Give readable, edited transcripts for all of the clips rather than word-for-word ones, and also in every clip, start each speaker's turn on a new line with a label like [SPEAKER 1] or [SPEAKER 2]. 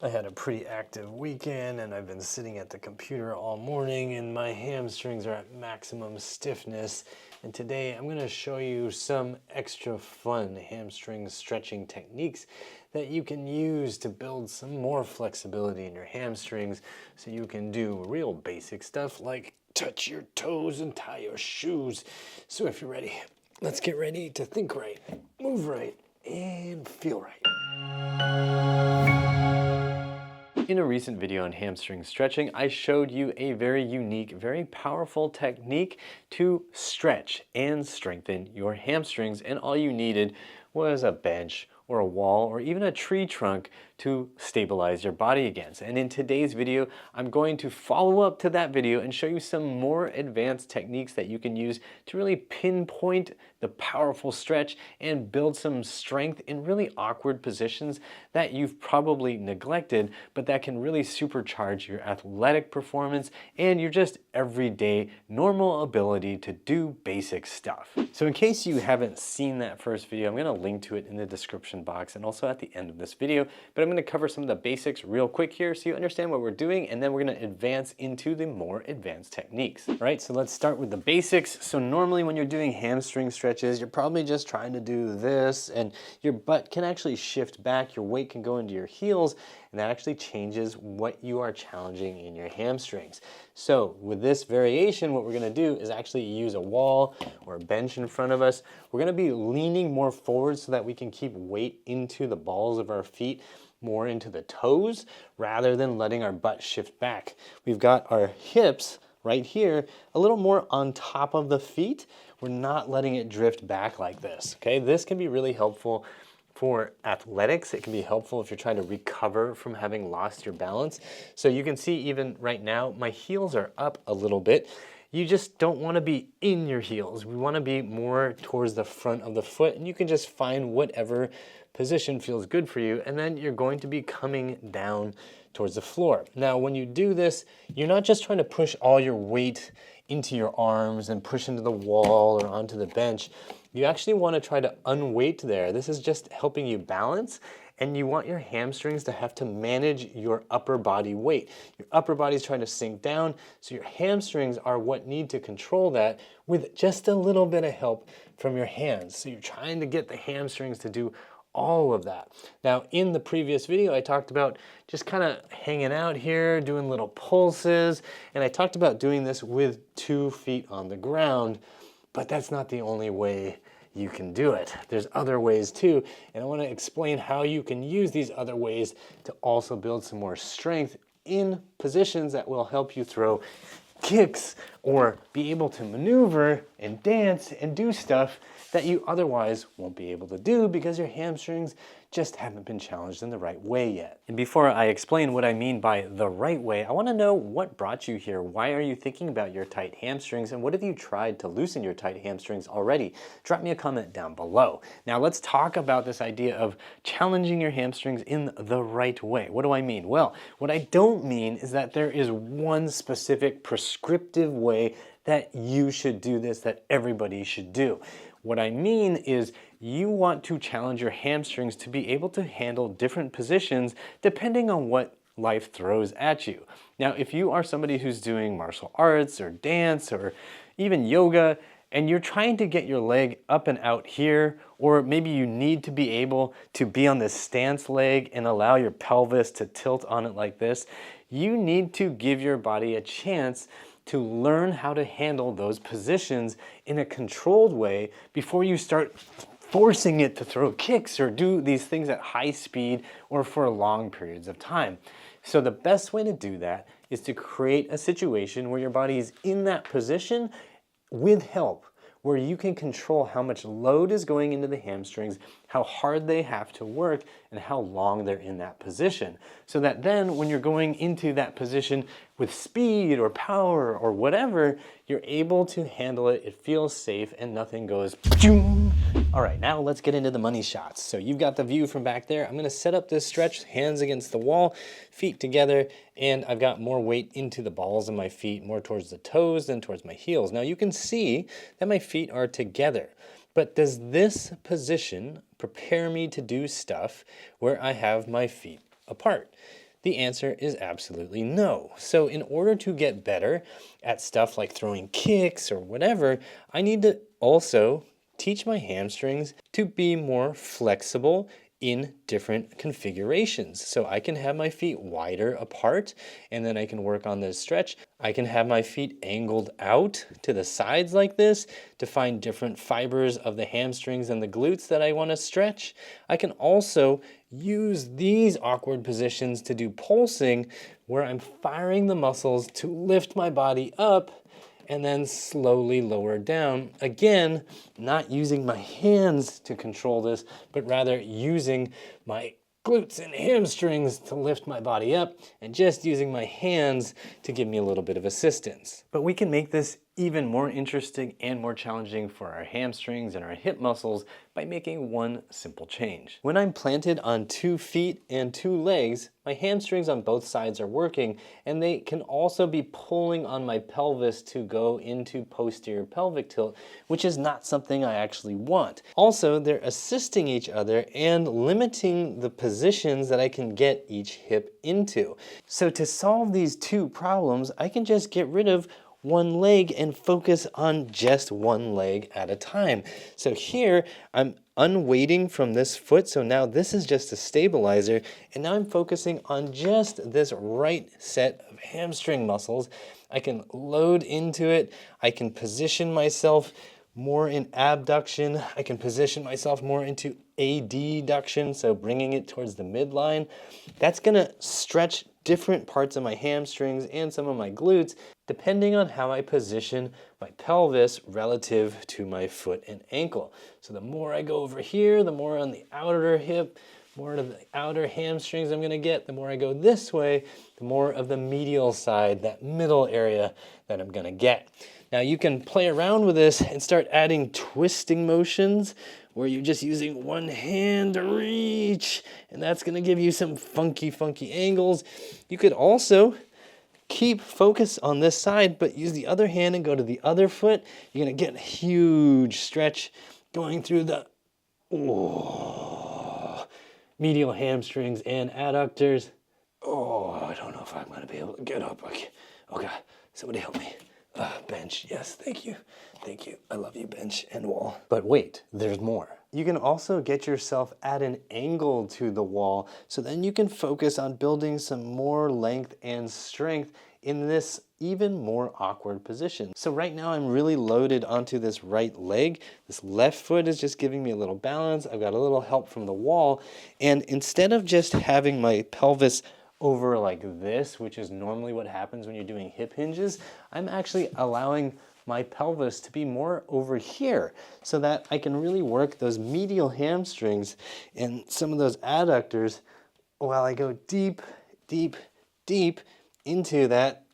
[SPEAKER 1] I had a pretty active weekend and I've been sitting at the computer all morning and my hamstrings are at maximum stiffness. And today I'm going to show you some extra fun hamstring stretching techniques that you can use to build some more flexibility in your hamstrings so you can do real basic stuff like touch your toes and tie your shoes. So if you're ready, let's get ready to think right, move right, and feel right. In a recent video on hamstring stretching, I showed you a very unique, very powerful technique to stretch and strengthen your hamstrings, and all you needed was a bench or a wall or even a tree trunk to stabilize your body against. And in today's video, I'm going to follow up to that video and show you some more advanced techniques that you can use to really pinpoint the powerful stretch and build some strength in really awkward positions that you've probably neglected, but that can really supercharge your athletic performance and your just everyday normal ability to do basic stuff. So in case you haven't seen that first video, I'm going to link to it in the description box and also at the end of this video, but I'm going to cover some of the basics real quick here so you understand what we're doing, and then we're going to advance into the more advanced techniques. All right, so let's start with the basics. So normally when you're doing hamstring stretches, you're probably just trying to do this and your butt can actually shift back, your weight can go into your heels, and that actually changes what you are challenging in your hamstrings. So with this variation, what we're going to do is actually use a wall or a bench in front of us. We're going to be leaning more forward so that we can keep weight into the balls of our feet, more into the toes, rather than letting our butt shift back. We've got our hips right here a little more on top of the feet. We're not letting it drift back like this, okay? This can be really helpful for athletics. It can be helpful if you're trying to recover from having lost your balance. So you can see even right now, my heels are up a little bit. You just don't want to be in your heels. We want to be more towards the front of the foot, and you can just find whatever position feels good for you, and then you're going to be coming down towards the floor. Now, when you do this, you're not just trying to push all your weight into your arms and push into the wall or onto the bench. You actually want to try to unweight there. This is just helping you balance, and you want your hamstrings to have to manage your upper body weight. Your upper body is trying to sink down, so your hamstrings are what need to control that with just a little bit of help from your hands. So you're trying to get the hamstrings to do all of that. Now, in the previous video, I talked about just kind of hanging out here, doing little pulses, and I talked about doing this with 2 feet on the ground, but that's not the only way you can do it. There's other ways too, and I want to explain how you can use these other ways to also build some more strength in positions that will help you throw kicks or be able to maneuver and dance and do stuff that you otherwise won't be able to do because your hamstrings just haven't been challenged in the right way yet. And before I explain what I mean by the right way, I want to know what brought you here. Why are you thinking about your tight hamstrings, and what have you tried to loosen your tight hamstrings already? Drop me a comment down below. Now let's talk about this idea of challenging your hamstrings in the right way. What do I mean? Well, what I don't mean is that there is one specific prescriptive way that you should do this, that everybody should do. What I mean is you want to challenge your hamstrings to be able to handle different positions depending on what life throws at you. Now, if you are somebody who's doing martial arts or dance or even yoga, and you're trying to get your leg up and out here, or maybe you need to be able to be on this stance leg and allow your pelvis to tilt on it like this, you need to give your body a chance to learn how to handle those positions in a controlled way before you start forcing it to throw kicks or do these things at high speed or for long periods of time. So the best way to do that is to create a situation where your body is in that position with help, where you can control how much load is going into the hamstrings, how hard they have to work, and how long they're in that position. So that then when you're going into that position with speed or power or whatever, you're able to handle it, it feels safe, and nothing goes boom. All right, now let's get into the money shots. So you've got the view from back there. I'm gonna set up this stretch, hands against the wall, feet together, and I've got more weight into the balls of my feet, more towards the toes than towards my heels. Now you can see that my feet are together, but does this position prepare me to do stuff where I have my feet apart? The answer is absolutely no. So in order to get better at stuff like throwing kicks or whatever, I need to also teach my hamstrings to be more flexible in different configurations. So I can have my feet wider apart, and then I can work on this stretch. I can have my feet angled out to the sides like this to find different fibers of the hamstrings and the glutes that I want to stretch. I can also use these awkward positions to do pulsing, where I'm firing the muscles to lift my body up and then slowly lower down. Again, not using my hands to control this, but rather using my glutes and hamstrings to lift my body up, and just using my hands to give me a little bit of assistance. But we can make this even more interesting and more challenging for our hamstrings and our hip muscles by making one simple change. When I'm planted on 2 feet and 2 legs, my hamstrings on both sides are working, and they can also be pulling on my pelvis to go into posterior pelvic tilt, which is not something I actually want. Also, they're assisting each other and limiting the positions that I can get each hip into. So to solve these two problems, I can just get rid of one leg and focus on just one leg at a time. So here I'm unweighting from this foot, so now this is just a stabilizer, and now I'm focusing on just this right set of hamstring muscles. I can load into it, I can position myself more in abduction, I can position myself more into adduction, so bringing it towards the midline. That's gonna stretch different parts of my hamstrings and some of my glutes depending on how I position my pelvis relative to my foot and ankle. So the more I go over here, the more on the outer hip, more of the outer hamstrings I'm gonna get. The more I go this way, the more of the medial side, that middle area that I'm gonna get. Now you can play around with this and start adding twisting motions where you're just using one hand to reach, and that's gonna give you some funky angles. You could also keep focus on this side, but use the other hand and go to the other foot. You're gonna get a huge stretch going through the medial hamstrings and adductors. I don't know if I'm gonna be able to get up. Oh God, somebody help me. Bench, yes, thank you. Thank you. I love you, bench and wall. But wait, there's more. You can also get yourself at an angle to the wall, so then you can focus on building some more length and strength in this even more awkward position. So right now I'm really loaded onto this right leg. This left foot is just giving me a little balance. I've got a little help from the wall. And instead of just having my pelvis over like this, which is normally what happens when you're doing hip hinges, I'm actually allowing my pelvis to be more over here so that I can really work those medial hamstrings and some of those adductors while I go deep into that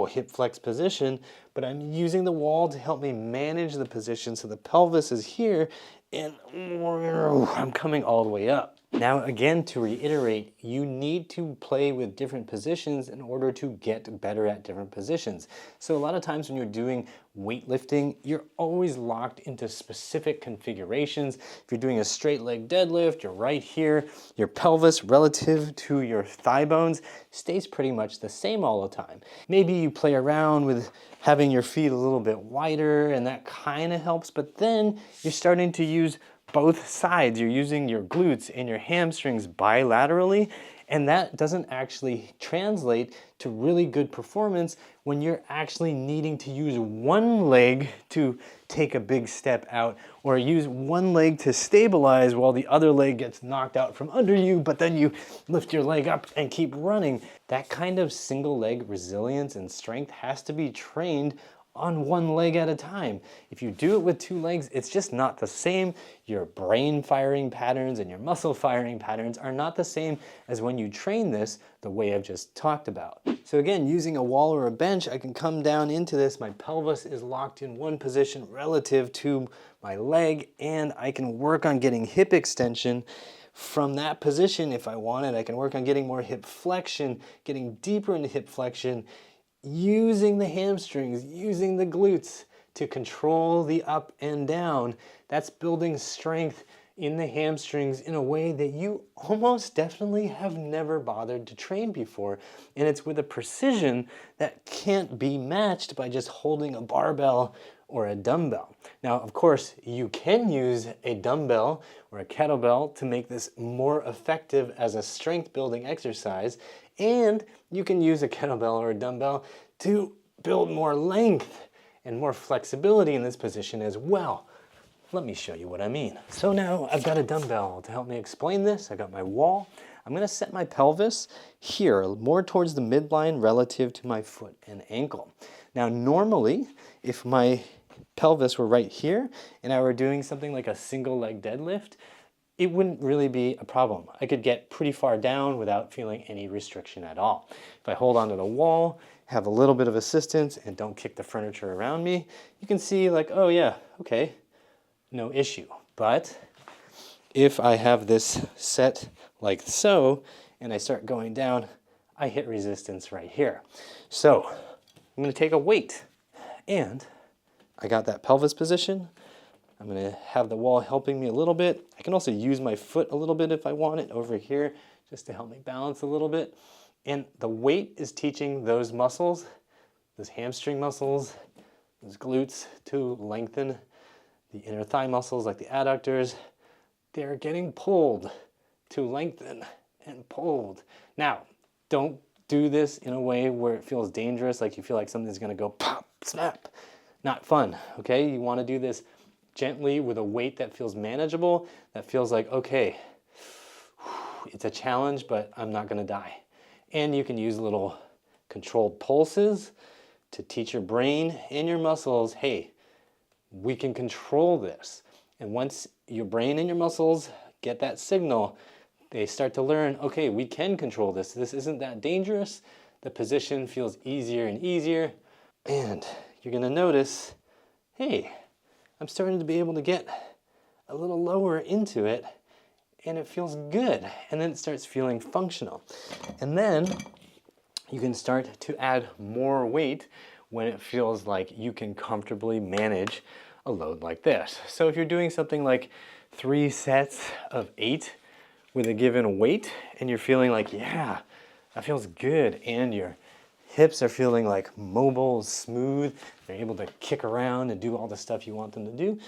[SPEAKER 1] hip flex position, but I'm using the wall to help me manage the position so the pelvis is here and I'm coming all the way up. Now again, to reiterate, you need to play with different positions in order to get better at different positions. So a lot of times when you're doing weightlifting, you're always locked into specific configurations. If you're doing a straight leg deadlift, you're right here. Your pelvis relative to your thigh bones stays pretty much the same all the time. Maybe you play around with having your feet a little bit wider and that kind of helps, but then you're starting to use both sides. You're using your glutes and your hamstrings bilaterally, and that doesn't actually translate to really good performance when you're actually needing to use one leg to take a big step out, or use one leg to stabilize while the other leg gets knocked out from under you, but then you lift your leg up and keep running. That kind of single leg resilience and strength has to be trained on one leg at a time. If you do it with 2 legs, it's just not the same. Your brain firing patterns and your muscle firing patterns are not the same as when you train this the way I've just talked about. So again, using a wall or a bench, I can come down into this. My pelvis is locked in one position relative to my leg, and I can work on getting hip extension from that position if I want it. I can work on getting more hip flexion, getting deeper into hip flexion, using the hamstrings, using the glutes to control the up and down. That's building strength in the hamstrings in a way that you almost definitely have never bothered to train before. And it's with a precision that can't be matched by just holding a barbell or a dumbbell. Now, of course, you can use a dumbbell or a kettlebell to make this more effective as a strength building exercise. And you can use a kettlebell or a dumbbell to build more length and more flexibility in this position as well. Let me show you what I mean. So now I've got a dumbbell to help me explain this. I got my wall. I'm gonna set my pelvis here, more towards the midline relative to my foot and ankle. Now normally, if my pelvis were right here and I were doing something like a single leg deadlift, it wouldn't really be a problem. I could get pretty far down without feeling any restriction at all. If I hold onto the wall, have a little bit of assistance and don't kick the furniture around me, you can see like, oh yeah, okay, no issue. But if I have this set like so, and I start going down, I hit resistance right here. So I'm gonna take a weight, and I got that pelvis position. I'm gonna have the wall helping me a little bit. I can also use my foot a little bit if I want it over here, just to help me balance a little bit. And the weight is teaching those muscles, those hamstring muscles, those glutes to lengthen. The inner thigh muscles like the adductors, they're getting pulled to lengthen and pulled. Now, don't do this in a way where it feels dangerous, like you feel like something's gonna go pop, snap. Not fun, okay? You wanna do this gently with a weight that feels manageable, that feels like, okay, it's a challenge, but I'm not gonna die. And you can use little controlled pulses to teach your brain and your muscles, hey, we can control this. And once your brain and your muscles get that signal, they start to learn, okay, we can control this. This isn't that dangerous. The position feels easier and easier. And you're gonna notice, hey, I'm starting to be able to get a little lower into it, and it feels good. And then it starts feeling functional. And then you can start to add more weight when it feels like you can comfortably manage a load like this. So if you're doing something like 3 sets of 8 with a given weight, and you're feeling like, yeah, that feels good, and your hips are feeling like mobile, smooth, they're able to kick around and do all the stuff you want them to do,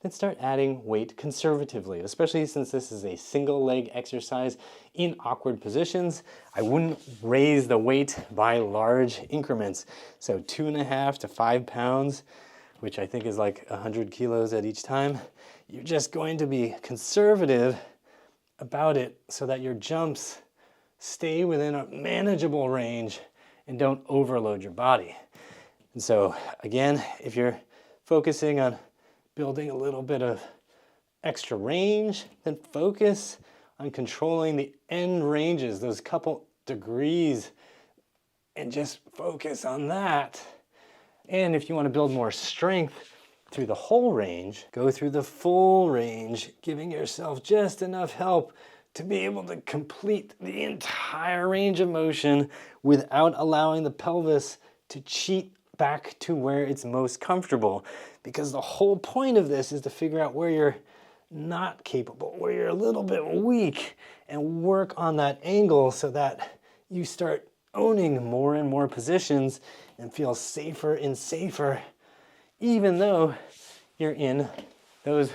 [SPEAKER 1] then start adding weight conservatively, especially since this is a single leg exercise in awkward positions. I wouldn't raise the weight by large increments. So 2.5 to 5 pounds, which I think is like 100 kilos at each time. You're just going to be conservative about it so that your jumps stay within a manageable range and don't overload your body. And so again, if you're focusing on building a little bit of extra range, then focus on controlling the end ranges, those couple degrees, and just focus on that. And if you want to build more strength through the whole range, go through the full range, giving yourself just enough help to be able to complete the entire range of motion without allowing the pelvis to cheat back to where it's most comfortable. Because the whole point of this is to figure out where you're not capable, where you're a little bit weak, and work on that angle so that you start owning more and more positions and feel safer and safer, even though you're in those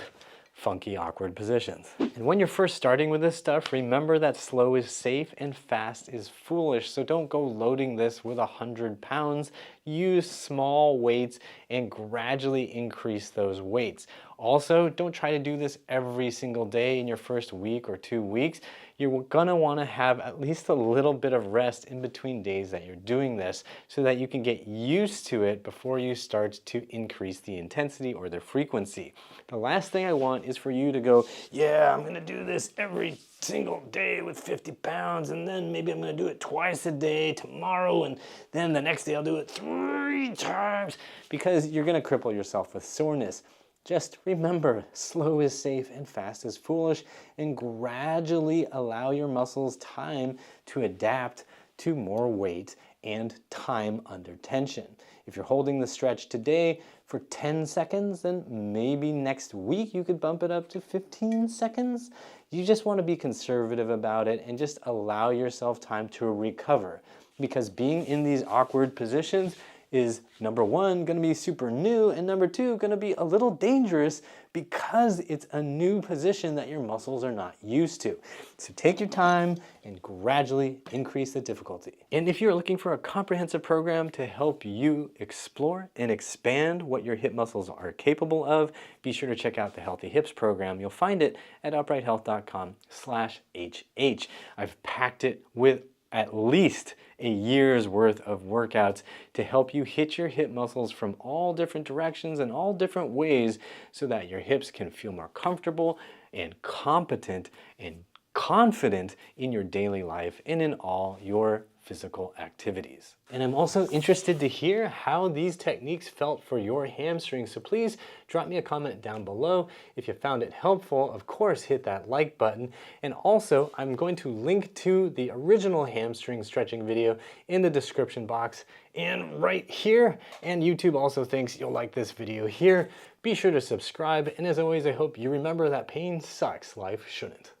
[SPEAKER 1] funky, awkward positions. And when you're first starting with this stuff, remember that slow is safe and fast is foolish. So don't go loading this with 100 pounds. Use small weights and gradually increase those weights. Also, don't try to do this every single day in your first week or 2 weeks. You're gonna wanna have at least a little bit of rest in between days that you're doing this so that you can get used to it before you start to increase the intensity or the frequency. The last thing I want is for you to go, yeah, I'm gonna do this every single day with 50 pounds, and then maybe I'm gonna do it twice a day tomorrow, and then the next day I'll do it 3 times, because you're gonna cripple yourself with soreness. Just remember, slow is safe and fast is foolish, and gradually allow your muscles time to adapt to more weight and time under tension. If you're holding the stretch today for 10 seconds, then maybe next week you could bump it up to 15 seconds. You just want to be conservative about it and just allow yourself time to recover, because being in these awkward positions is, number one, going to be super new, and number two, going to be a little dangerous because it's a new position that your muscles are not used to. So take your time and gradually increase the difficulty. And if you're looking for a comprehensive program to help you explore and expand what your hip muscles are capable of, be sure to check out the Healthy Hips program. You'll find it at uprighthealth.com/HH. I've packed it with at least a year's worth of workouts to help you hit your hip muscles from all different directions and all different ways so that your hips can feel more comfortable and competent and confident in your daily life and in all your physical activities. And I'm also interested to hear how these techniques felt for your hamstrings, so please drop me a comment down below. If you found it helpful, of course, hit that like button. And also, I'm going to link to the original hamstring stretching video in the description box and right here. And YouTube also thinks you'll like this video here. Be sure to subscribe. And as always, I hope you remember that pain sucks, life shouldn't.